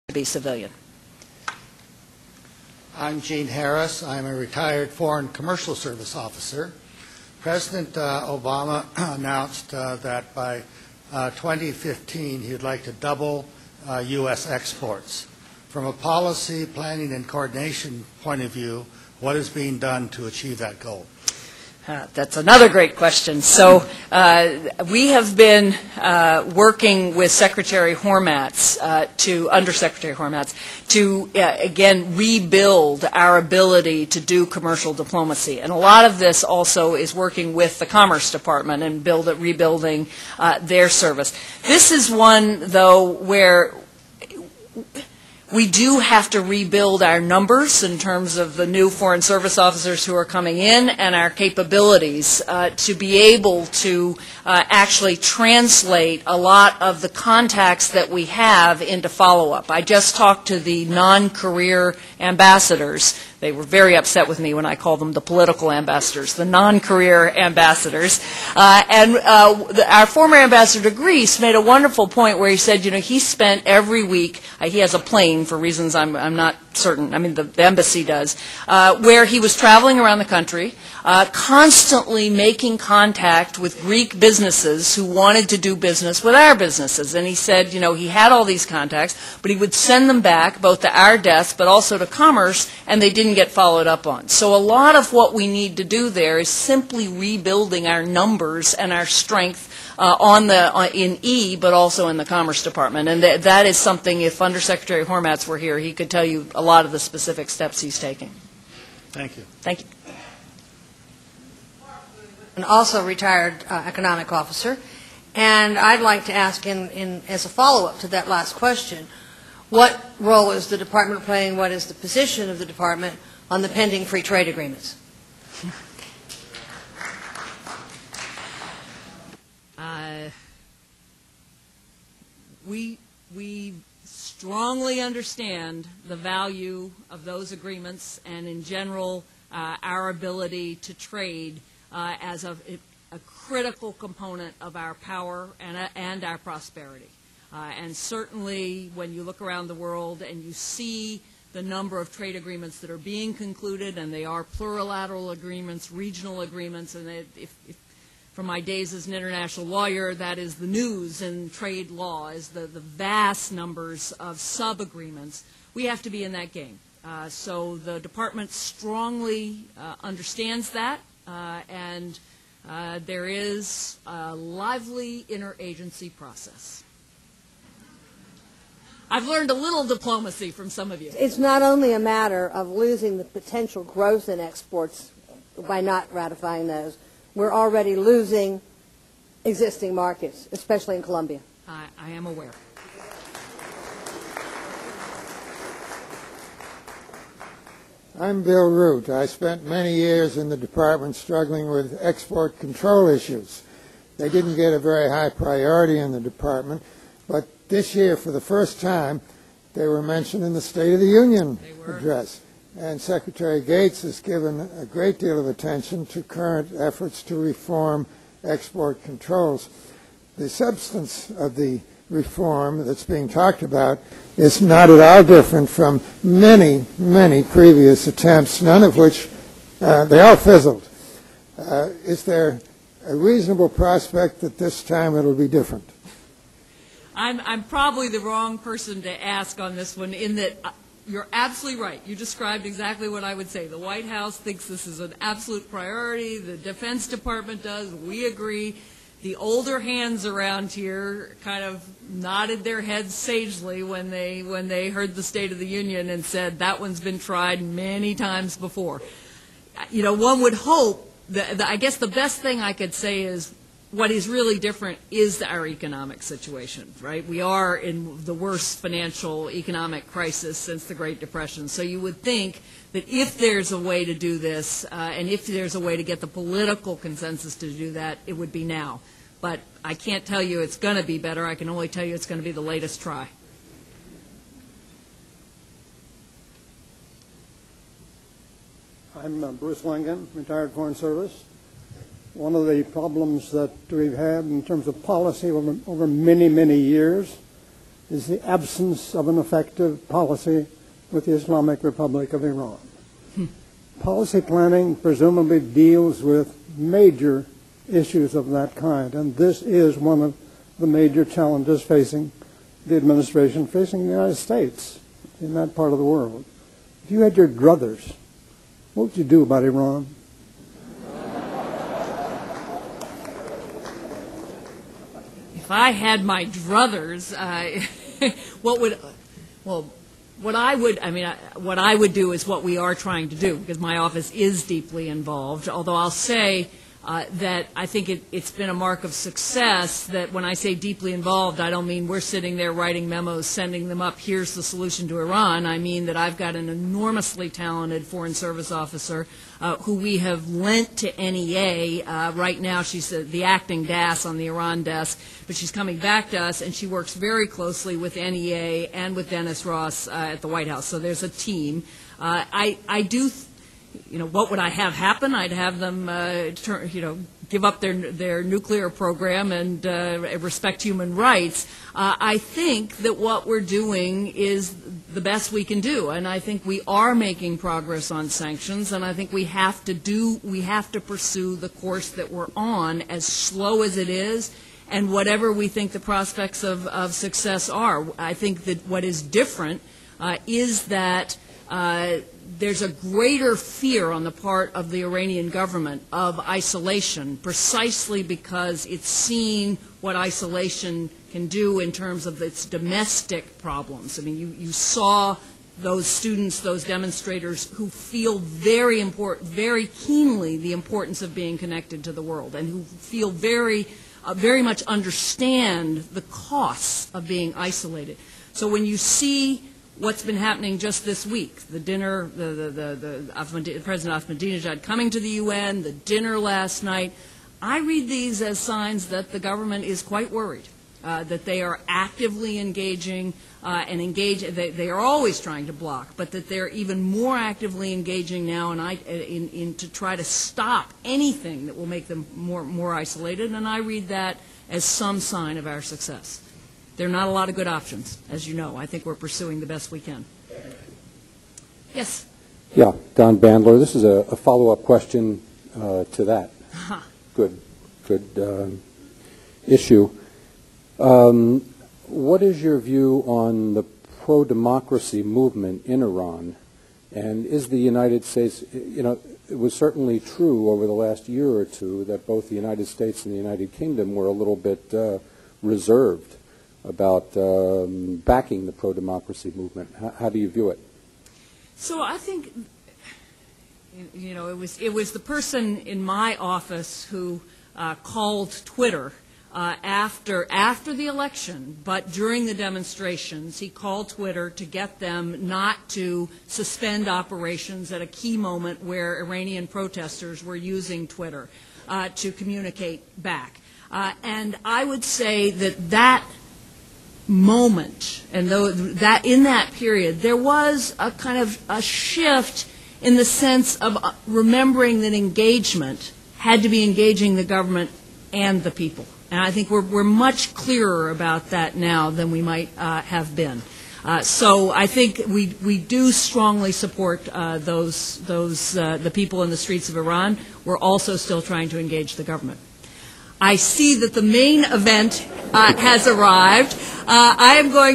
to be civilian. I'm Gene Harris. I'm a retired Foreign Commercial Service officer. President Obama announced that by 2015 he would like to double U.S. exports. From a policy, planning, and coordination point of view, what is being done to achieve that goal? That's another great question. So we have been working with Secretary Hormats, Undersecretary Hormats, to again rebuild our ability to do commercial diplomacy. And a lot of this also is working with the Commerce Department and rebuilding their service. This is one, though, where we do have to rebuild our numbers in terms of the new Foreign Service officers who are coming in and our capabilities to be able to actually translate a lot of the contacts that we have into follow-up. I just talked to the non-career ambassadors. They were very upset with me when I called them the political ambassadors, the non-career ambassadors. Our former ambassador to Greece made a wonderful point where he said, you know, he spent every week, he has a plane for reasons I'm not certain, I mean the embassy does, where he was traveling around the country, constantly making contact with Greek businesses who wanted to do business with our businesses. And he said, you know, he had all these contacts, but he would send them back both to our desk but also to Commerce, and they didn't get followed up on. So a lot of what we need to do there is simply rebuilding our numbers and our strength in E, but also in the Commerce Department. And that is something, if Undersecretary Hormats were here, he could tell you a lot of the specific steps he's taking. Thank you. Thank you. And also retired economic officer. And I'd like to ask, as a follow-up to that last question, what role is the department playing, what is the position of the department on the pending free trade agreements? We strongly understand the value of those agreements and, in general, our ability to trade as a critical component of our power and our prosperity. And certainly when you look around the world and you see the number of trade agreements that are being concluded, and they are plurilateral agreements, regional agreements, and if from my days as an international lawyer, that is the news in trade law, is the vast numbers of sub-agreements. We have to be in that game. So the department strongly understands that, and there is a lively interagency process. I've learned a little diplomacy from some of you. It's not only a matter of losing the potential growth in exports by not ratifying those. We're already losing existing markets, especially in Colombia. I am aware. I'm Bill Root. I spent many years in the department struggling with export control issues. They didn't get a very high priority in the department, but this year, for the first time, they were mentioned in the State of the Union address. And Secretary Gates has given a great deal of attention to current efforts to reform export controls. The substance of the reform that's being talked about is not at all different from many, many previous attempts, none of which they all fizzled. Is there a reasonable prospect that this time it'll be different? I'm probably the wrong person to ask on this one, in that you're absolutely right. You described exactly what I would say. The White House thinks this is an absolute priority. The Defense Department does. We agree. The older hands around here kind of nodded their heads sagely when they heard the State of the Union and said that one's been tried many times before. You know, one would hope that, I guess the best thing I could say is what is really different is our economic situation, right? We are in the worst financial economic crisis since the Great Depression. So you would think that if there's a way to do this, and if there's a way to get the political consensus to do that, it would be now. But I can't tell you it's going to be better. I can only tell you it's going to be the latest try. I'm Bruce Langen, retired Foreign Service. One of the problems that we've had in terms of policy over many, many years is the absence of an effective policy with the Islamic Republic of Iran. Policy planning presumably deals with major issues of that kind, and this is one of the major challenges facing the administration, facing the United States in that part of the world. If you had your druthers, what would you do about Iran? If I had my druthers, what I would do is what we are trying to do, because my office is deeply involved, although I'll say that I think it's been a mark of success that when I say deeply involved, I don't mean we're sitting there writing memos, sending them up, here's the solution to Iran. I mean that I've got an enormously talented Foreign Service officer who we have lent to NEA. Right now she's the acting DAS on the Iran desk, but she's coming back to us, and she works very closely with NEA and with Dennis Ross at the White House. So there's a team. What would I have happen? I'd have them, give up their nuclear program and respect human rights. I think that what we're doing is the best we can do, and I think we are making progress on sanctions, and I think we have to pursue the course that we're on, as slow as it is, and whatever we think the prospects of success are. I think that what is different is that there's a greater fear on the part of the Iranian government of isolation, precisely because it's seen what isolation can do in terms of its domestic problems. I mean, you saw those students, those demonstrators who feel very keenly the importance of being connected to the world, and who feel very much understand the costs of being isolated. So when you see what's been happening just this week, the dinner, President Ahmadinejad coming to the UN, the dinner last night, I read these as signs that the government is quite worried, that they are actively engaging they are always trying to block, but that they're even more actively engaging now in to try to stop anything that will make them more isolated, and I read that as some sign of our success. There are not a lot of good options, as you know. I think we're pursuing the best we can. Yes? Yeah, Don Bandler. This is a follow-up question to that. Good issue. What is your view on the pro-democracy movement in Iran? And is the United States, it was certainly true over the last year or two that both the United States and the United Kingdom were a little bit reserved about backing the pro-democracy movement. How do you view it? So I think, it was the person in my office who called Twitter after the election, but during the demonstrations, he called Twitter to get them not to suspend operations at a key moment where Iranian protesters were using Twitter to communicate back. And I would say that moment, and that in that period, there was a kind of a shift in the sense of remembering that engagement had to be engaging the government and the people. And I think we're much clearer about that now than we might have been. So I think we do strongly support the people in the streets of Iran. We're also still trying to engage the government. I see that the main event has arrived. I am going